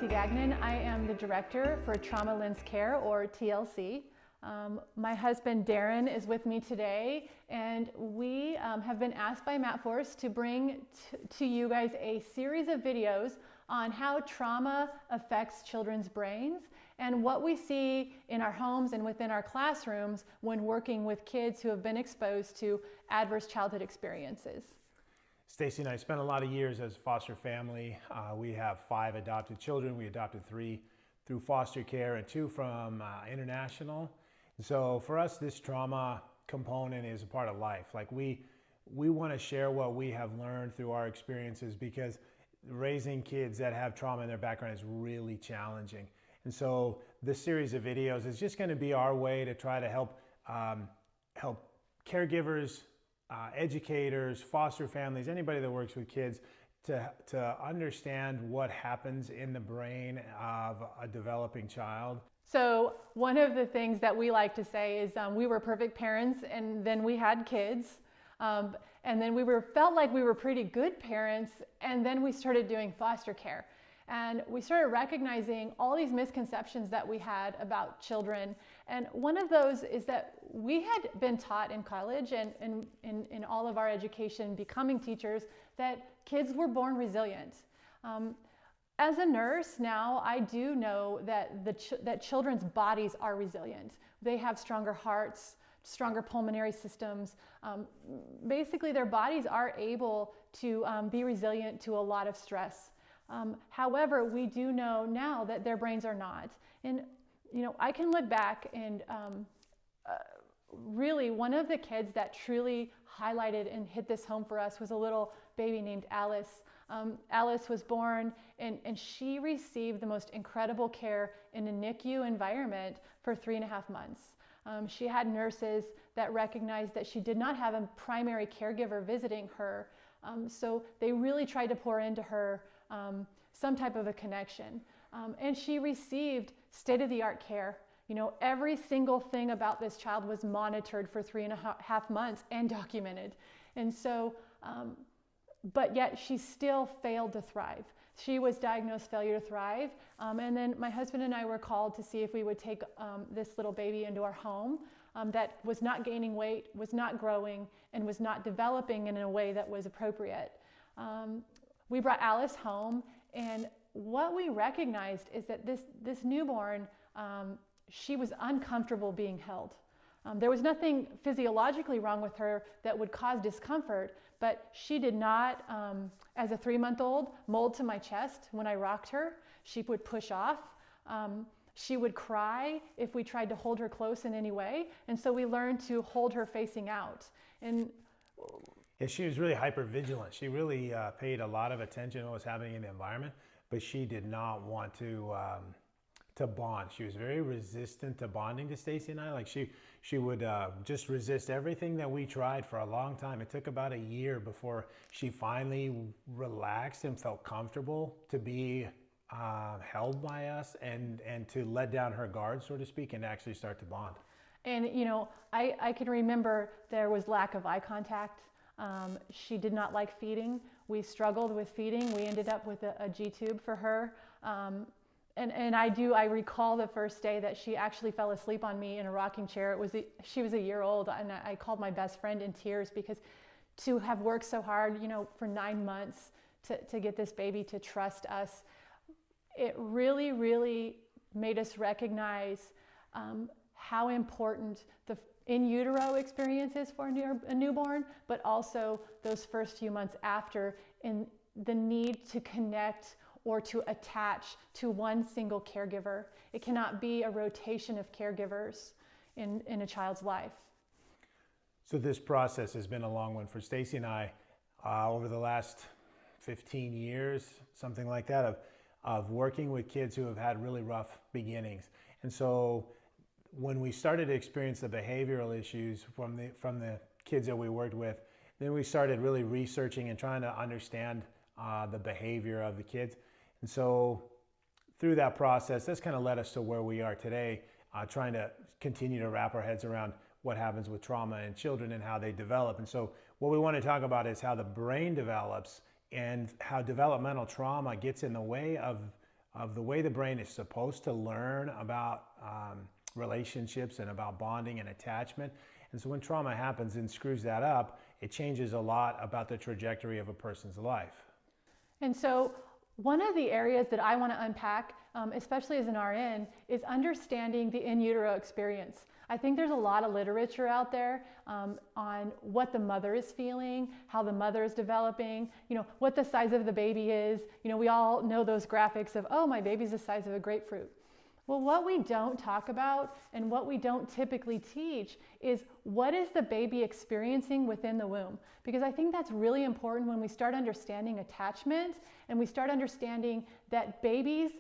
Stacy Gagnon. I am the director for Trauma Lens Care, or TLC. My husband Darren is with me today, and we have been asked by Matt Force to bring to you guys a series of videos on how trauma affects children's brains and what we see in our homes and within our classrooms when working with kids who have been exposed to adverse childhood experiences. Stacy and I spent a lot of years as foster family. We have 5 adopted children. We adopted 3 through foster care and 2 from international. So for us, this trauma component is a part of life. Like we want to share what we have learned through our experiences, because raising kids that have trauma in their background is really challenging. And so this series of videos is just going to be our way to try to help caregivers, educators, foster families, anybody that works with kids to understand what happens in the brain of a developing child. So one of the things that we like to say is we were perfect parents, and then we had kids, and then felt like we were pretty good parents, and then we started doing foster care. And we started recognizing all these misconceptions that we had about children. And one of those is that we had been taught in college and in all of our education becoming teachers that kids were born resilient. As a nurse now, I do know that children's bodies are resilient. They have stronger hearts, stronger pulmonary systems. Basically, their bodies are able to be resilient to a lot of stress. However, we do know now that their brains are not. And I can look back and really one of the kids that truly highlighted and hit this home for us was a little baby named Alice. Alice was born and she received the most incredible care in a NICU environment for 3.5 months. She had nurses that recognized that she did not have a primary caregiver visiting her. So they really tried to pour into her some type of a connection. And she received state-of-the-art care. Every single thing about this child was monitored for 3.5 months and documented. And so, but yet she still failed to thrive. She was diagnosed failure to thrive. And then my husband and I were called to see if we would take this little baby into our home that was not gaining weight, was not growing, and was not developing in a way that was appropriate. We brought Alice home, and what we recognized is that this newborn, she was uncomfortable being held. There was nothing physiologically wrong with her that would cause discomfort, but she did not, as a 3-month-old, mold to my chest when I rocked her. She would push off. She would cry if we tried to hold her close in any way, and so we learned to hold her facing out. And yeah, she was really hyper-vigilant. She really paid a lot of attention to what was happening in the environment, but she did not want to bond. She was very resistant to bonding to Stacy and I. Like she would just resist everything that we tried for a long time. It took about a year before she finally relaxed and felt comfortable to be held by us and to let down her guard, so to speak, and actually start to bond. And I can remember there was lack of eye contact. She did not like feeding. We struggled with feeding. We ended up with a G-tube for her. And I recall the first day that she actually fell asleep on me in a rocking chair. She was a year old, and I called my best friend in tears, because to have worked so hard, for 9 months to get this baby to trust us, it really, really made us recognize how important the in utero experience is for a newborn, but also those first few months after, in the need to connect or to attach to one single caregiver. It cannot be a rotation of caregivers in a child's life. So this process has been a long one for Stacy and I over the last 15 years, something like that, of working with kids who have had really rough beginnings. And so when we started to experience the behavioral issues from the kids that we worked with, then we started really researching and trying to understand the behavior of the kids. And so through that process, that's kind of led us to where we are today, trying to continue to wrap our heads around what happens with trauma in children and how they develop. And so what we want to talk about is how the brain develops and how developmental trauma gets in the way of of the way the brain is supposed to learn about relationships and about bonding and attachment. And so when trauma happens and screws that up, it changes a lot about the trajectory of a person's life. And so one of the areas that I want to unpack, especially as an RN, is understanding the in utero experience. I think there's a lot of literature out there on what the mother is feeling, how the mother is developing, what the size of the baby is. We all know those graphics of, oh, my baby's the size of a grapefruit. Well, what we don't talk about and what we don't typically teach is what is the baby experiencing within the womb? Because I think that's really important when we start understanding attachment and we start understanding that babies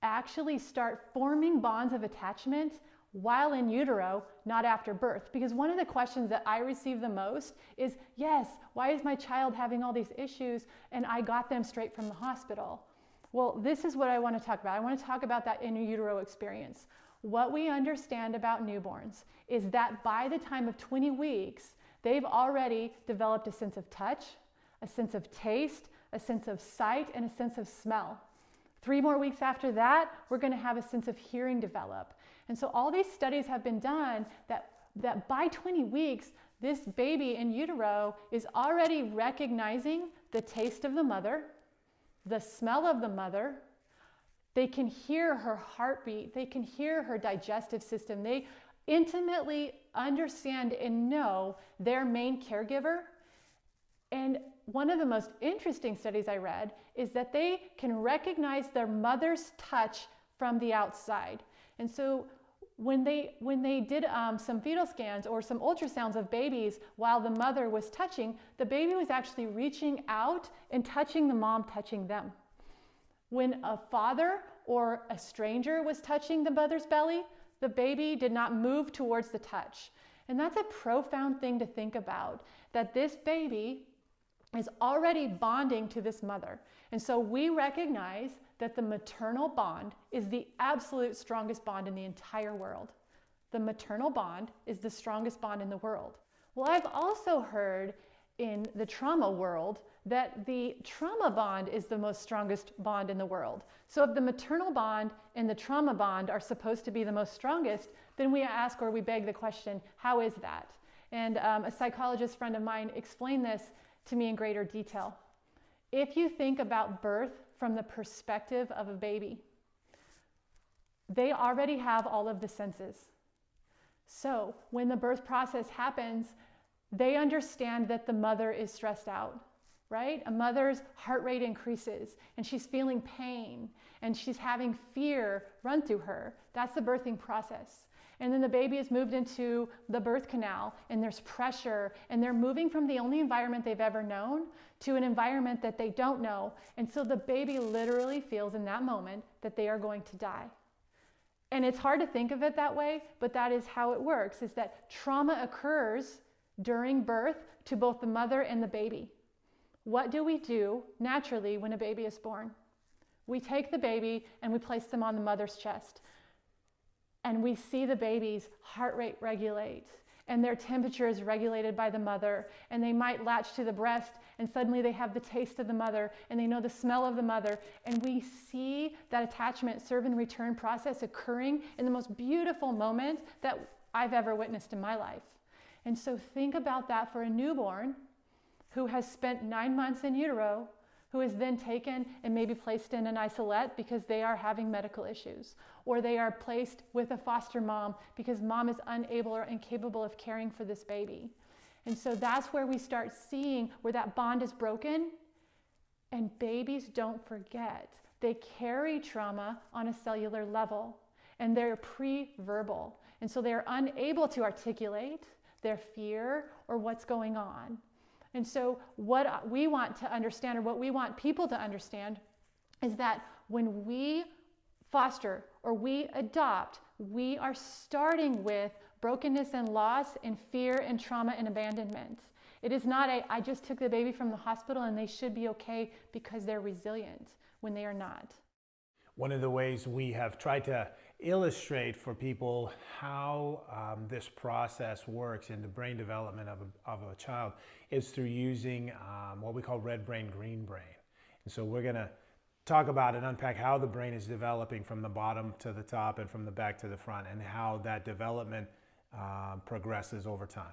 actually start forming bonds of attachment while in utero, not after birth. Because one of the questions that I receive the most is, yes, why is my child having all these issues and I got them straight from the hospital? Well, this is what I want to talk about. I want to talk about that in utero experience. What we understand about newborns is that by the time of 20 weeks, they've already developed a sense of touch, a sense of taste, a sense of sight, and a sense of smell. 3 more weeks after that, we're going to have a sense of hearing develop. And so all these studies have been done that by 20 weeks, this baby in utero is already recognizing the taste of the mother, the smell of the mother. They can hear her heartbeat. They can hear her digestive system. They intimately understand and know their main caregiver. And one of the most interesting studies I read is that they can recognize their mother's touch from the outside. And so when they did some fetal scans or some ultrasounds of babies while the mother was touching, the baby was actually reaching out and touching the mom touching them. When a father or a stranger was touching the mother's belly, the baby did not move towards the touch. And that's a profound thing to think about, that this baby is already bonding to this mother. And so we recognize that the maternal bond is the absolute strongest bond in the entire world. The maternal bond is the strongest bond in the world. Well, I've also heard in the trauma world that the trauma bond is the most strongest bond in the world. So if the maternal bond and the trauma bond are supposed to be the most strongest, then we ask or we beg the question, how is that? And a psychologist friend of mine explained this to me in greater detail. If you think about birth from the perspective of a baby, they already have all of the senses. So when the birth process happens, they understand that the mother is stressed out, right? A mother's heart rate increases and she's feeling pain and she's having fear run through her. That's the birthing process. And then the baby is moved into the birth canal and there's pressure and they're moving from the only environment they've ever known to an environment that they don't know. And so the baby literally feels in that moment that they are going to die. And it's hard to think of it that way, but that is how it works, is that trauma occurs during birth to both the mother and the baby. What do we do naturally when a baby is born? We take the baby and we place them on the mother's chest. And we see the baby's heart rate regulate and their temperature is regulated by the mother, and they might latch to the breast and suddenly they have the taste of the mother and they know the smell of the mother, and we see that attachment serve and return process occurring in the most beautiful moment that I've ever witnessed in my life. And so think about that for a newborn who has spent 9 months in utero, who is then taken and maybe placed in an isolette because they are having medical issues, or they are placed with a foster mom because mom is unable or incapable of caring for this baby. And so that's where we start seeing where that bond is broken. And babies don't forget. They carry trauma on a cellular level, and they're pre-verbal. And so they're unable to articulate their fear or what's going on. And so what we want to understand, or what we want people to understand, is that when we foster or we adopt, we are starting with brokenness and loss and fear and trauma and abandonment. It is not I just took the baby from the hospital and they should be okay because they're resilient, when they are not. One of the ways we have tried to illustrate for people how this process works in the brain development of a child is through using what we call red brain, green brain. And so we're going to talk about and unpack how the brain is developing from the bottom to the top and from the back to the front, and how that development progresses over time.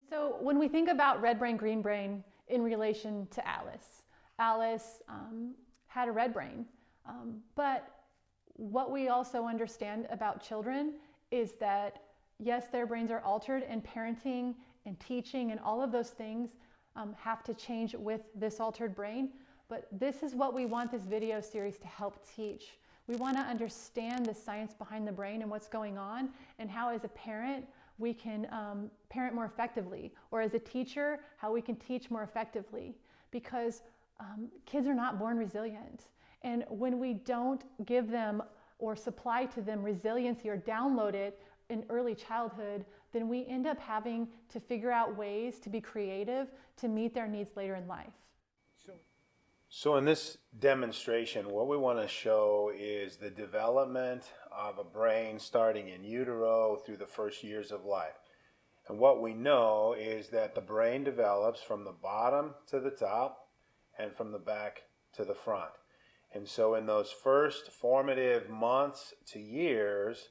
So when we think about red brain, green brain in relation to Alice, Alice had a red brain, but what we also understand about children is that yes, their brains are altered, and parenting and teaching and all of those things have to change with this altered brain. But this is what we want this video series to help teach. We want to understand the science behind the brain and what's going on, and how as a parent we can parent more effectively, or as a teacher, how we can teach more effectively, because kids are not born resilient. And when we don't give them or supply to them resiliency or download it in early childhood, then we end up having to figure out ways to be creative to meet their needs later in life. So in this demonstration, what we want to show is the development of a brain starting in utero through the first years of life. And what we know is that the brain develops from the bottom to the top and from the back to the front. And so in those first formative months to years,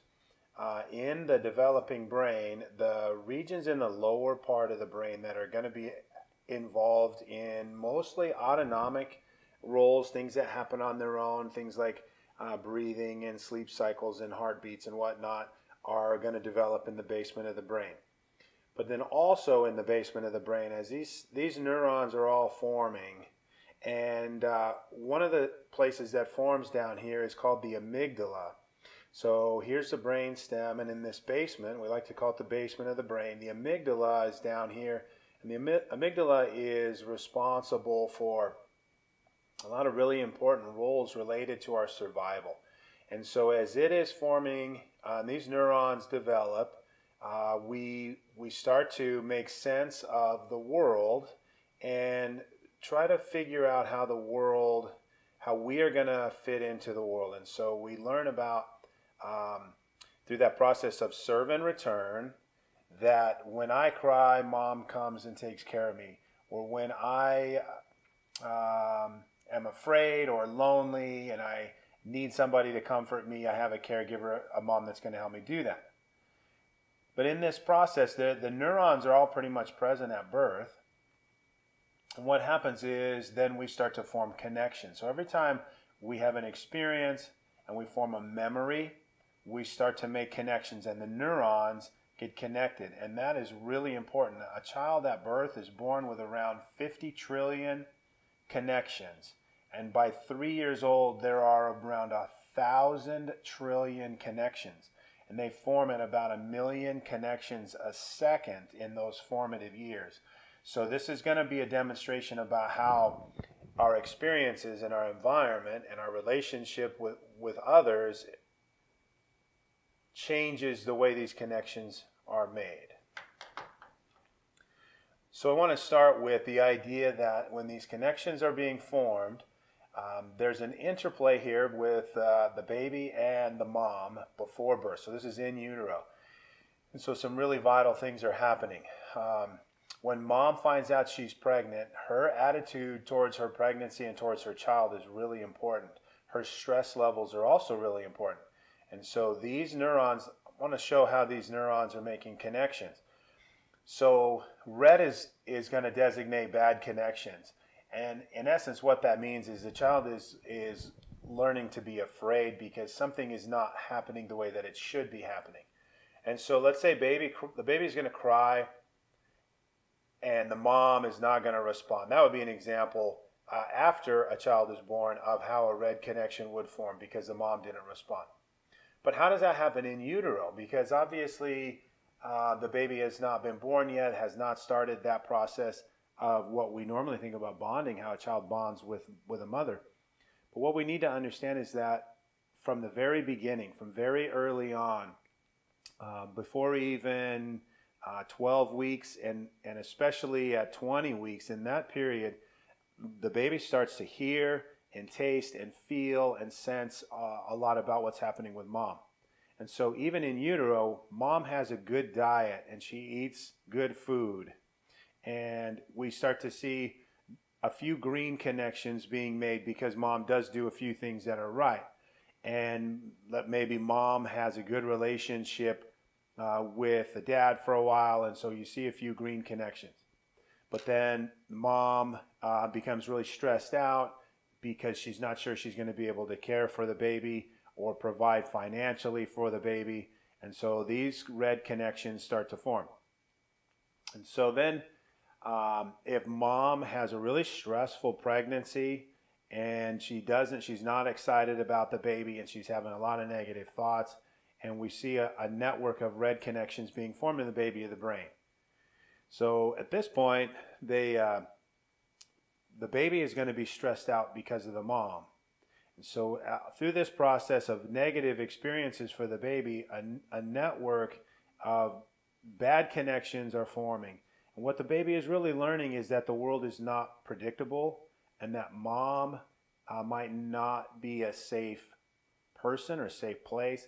in the developing brain, the regions in the lower part of the brain that are going to be involved in mostly autonomic roles, things that happen on their own, things like breathing and sleep cycles and heartbeats and whatnot, are going to develop in the basement of the brain. But then also in the basement of the brain, as these neurons are all forming, and one of the places that forms down here is called the amygdala. So here's the brain stem, and in this basement, we like to call it the basement of the brain, the amygdala is down here, and the amygdala is responsible for a lot of really important roles related to our survival. And so as it is forming, these neurons develop, we start to make sense of the world and try to figure out how we are going to fit into the world. And so we learn about, through that process of serve and return, that when I cry, mom comes and takes care of me. Or when I am afraid or lonely and I need somebody to comfort me, I have a caregiver, a mom that's going to help me do that. But in this process, the neurons are all pretty much present at birth. And what happens is then we start to form connections. So every time we have an experience and we form a memory, we start to make connections, and the neurons get connected. And that is really important. A child at birth is born with around 50 trillion connections. And by 3 years old, there are around 1,000 trillion connections. And they form at about 1 million connections a second in those formative years. So this is going to be a demonstration about how our experiences and our environment and our relationship with others changes the way these connections are made. So I want to start with the idea that when these connections are being formed, there's an interplay here with the baby and the mom before birth. So this is in utero. And so some really vital things are happening. When mom finds out she's pregnant, her attitude towards her pregnancy and towards her child is really important. Her stress levels are also really important. And so these neurons, I want to show how these neurons are making connections. So red is going to designate bad connections. And in essence, what that means is the child is learning to be afraid because something is not happening the way that it should be happening. And so let's say the baby is going to cry and the mom is not going to respond. That would be an example after a child is born of how a red connection would form because the mom didn't respond. But how does that happen in utero? Because obviously the baby has not been born yet, has not started that process of what we normally think about bonding, how a child bonds with a mother. But what we need to understand is that from the very beginning, from very early on, before even 12 weeks and especially at 20 weeks, in that period, the baby starts to hear and taste and feel and sense a lot about what's happening with mom. And so even in utero, mom has a good diet and she eats good food. And we start to see a few green connections being made because mom does do a few things that are right. And maybe mom has a good relationship with the dad for a while, and so you see a few green connections. But then mom becomes really stressed out because she's not sure she's going to be able to care for the baby or provide financially for the baby. And so these red connections start to form. And so then if mom has a really stressful pregnancy and she's not excited about the baby and she's having a lot of negative thoughts, and we see a network of red connections being formed in the baby of the brain. So at this point, the baby is going to be stressed out because of the mom. And so through this process of negative experiences for the baby, a network of bad connections are forming. And what the baby is really learning is that the world is not predictable and that mom might not be a safe person or safe place.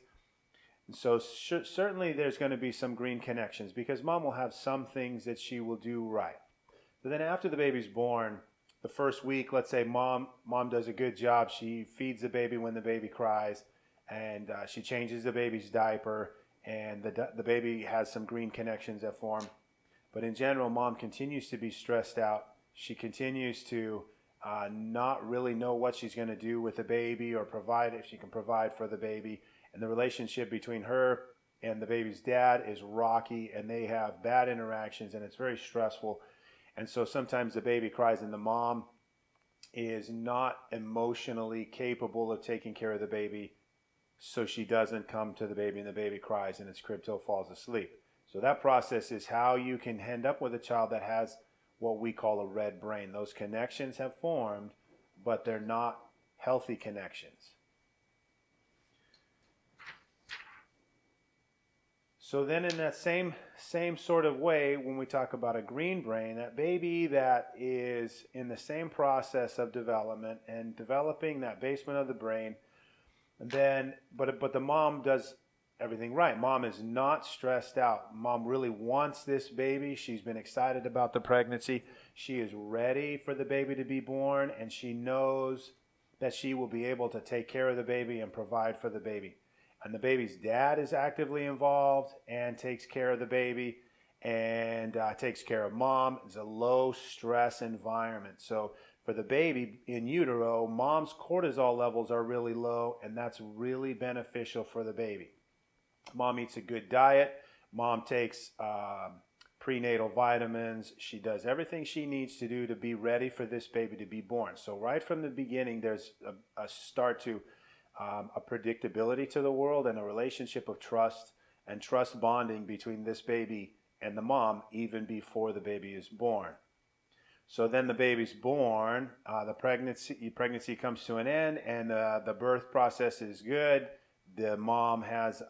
And so certainly there's going to be some green connections because mom will have some things that she will do right. But then after the baby's born, the first week, let's say mom does a good job. She feeds the baby when the baby cries, and she changes the baby's diaper, and the baby has some green connections that form. But in general, mom continues to be stressed out. She continues to not really know what she's going to do with the baby or provide, if she can provide for the baby. And the relationship between her and the baby's dad is rocky, and they have bad interactions, and it's very stressful. And so sometimes the baby cries and the mom is not emotionally capable of taking care of the baby, so she doesn't come to the baby and the baby cries in its crib till falls asleep. So that process is how you can end up with a child that has what we call a red brain. Those connections have formed, but they're not healthy connections. So then in that same sort of way, when we talk about a green brain, that baby that is in the same process of development and developing that basement of the brain, then but the mom does everything right. Mom is not stressed out. Mom really wants this baby. She's been excited about the pregnancy. She is ready for the baby to be born, and she knows that she will be able to take care of the baby and provide for the baby. And the baby's dad is actively involved and takes care of the baby and takes care of mom. It's a low stress environment. So for the baby in utero, mom's cortisol levels are really low, and that's really beneficial for the baby. Mom eats a good diet. Mom takes prenatal vitamins. She does everything she needs to do to be ready for this baby to be born. So right from the beginning, there's a start to a predictability to the world and a relationship of trust and trust bonding between this baby and the mom even before the baby is born. So then the baby's born, the pregnancy comes to an end, and the birth process is good. The mom has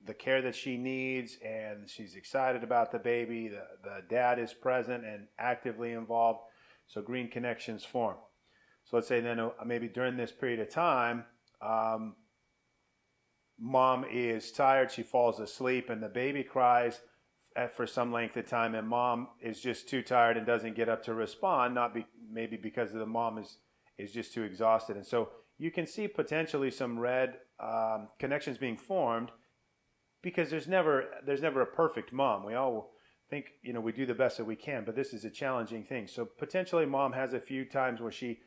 the care that she needs, and she's excited about the baby. The dad is present and actively involved, so green connections form. So let's say then maybe during this period of time, mom is tired, she falls asleep, and the baby cries for some length of time, and mom is just too tired and doesn't get up to respond, maybe because the mom is just too exhausted. And so you can see potentially some red connections being formed because there's never a perfect mom. We all think, we do the best that we can, but this is a challenging thing. So potentially mom has a few times where she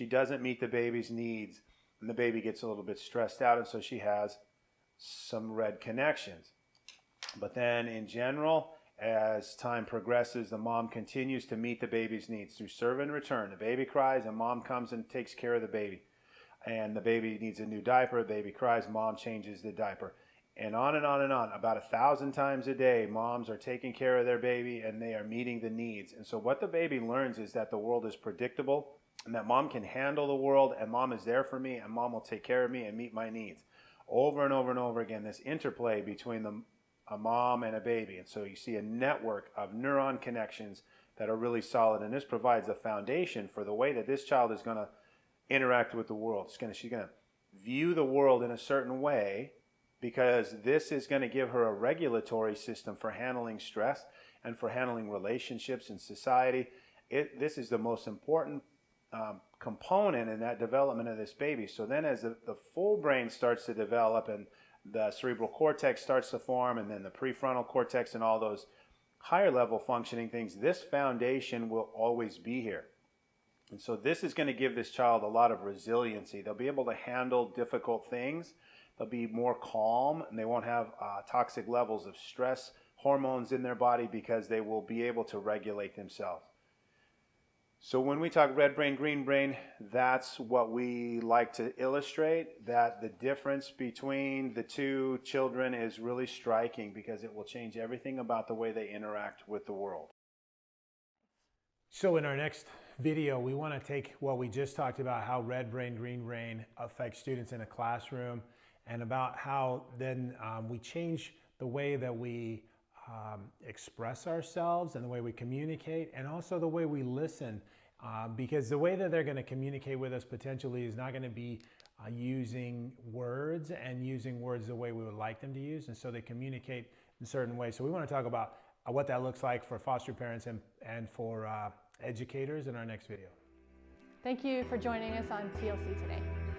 doesn't meet the baby's needs, and the baby gets a little bit stressed out, and so she has some red connections. But then in general, as time progresses, the mom continues to meet the baby's needs through serve and return. The baby cries, and mom comes and takes care of the baby. And the baby needs a new diaper, the baby cries, mom changes the diaper. And on and on and on. About 1,000 times a day, moms are taking care of their baby, and they are meeting the needs. And so what the baby learns is that the world is predictable, and that mom can handle the world, and mom is there for me, and mom will take care of me and meet my needs. Over and over and over again, this interplay between a mom and a baby. And so you see a network of neuron connections that are really solid, and this provides a foundation for the way that this child is going to interact with the world. She's going to view the world in a certain way, because this is going to give her a regulatory system for handling stress and for handling relationships in society. this is the most important component in that development of this baby. So then as the full brain starts to develop and the cerebral cortex starts to form, and then the prefrontal cortex and all those higher level functioning things, this foundation will always be here. And so this is going to give this child a lot of resiliency. They'll be able to handle difficult things. They'll be more calm, and they won't have toxic levels of stress hormones in their body because they will be able to regulate themselves. So when we talk red brain, green brain, that's what we like to illustrate, that the difference between the two children is really striking because it will change everything about the way they interact with the world. So in our next video, we want to take what we just talked about, how red brain, green brain affects students in a classroom, and about how then we change the way that we express ourselves and the way we communicate, and also the way we listen, because the way that they're going to communicate with us potentially is not going to be using words and using words the way we would like them to use, and so they communicate in certain ways. So we want to talk about what that looks like for foster parents and for educators in our next video. Thank you for joining us on TLC today.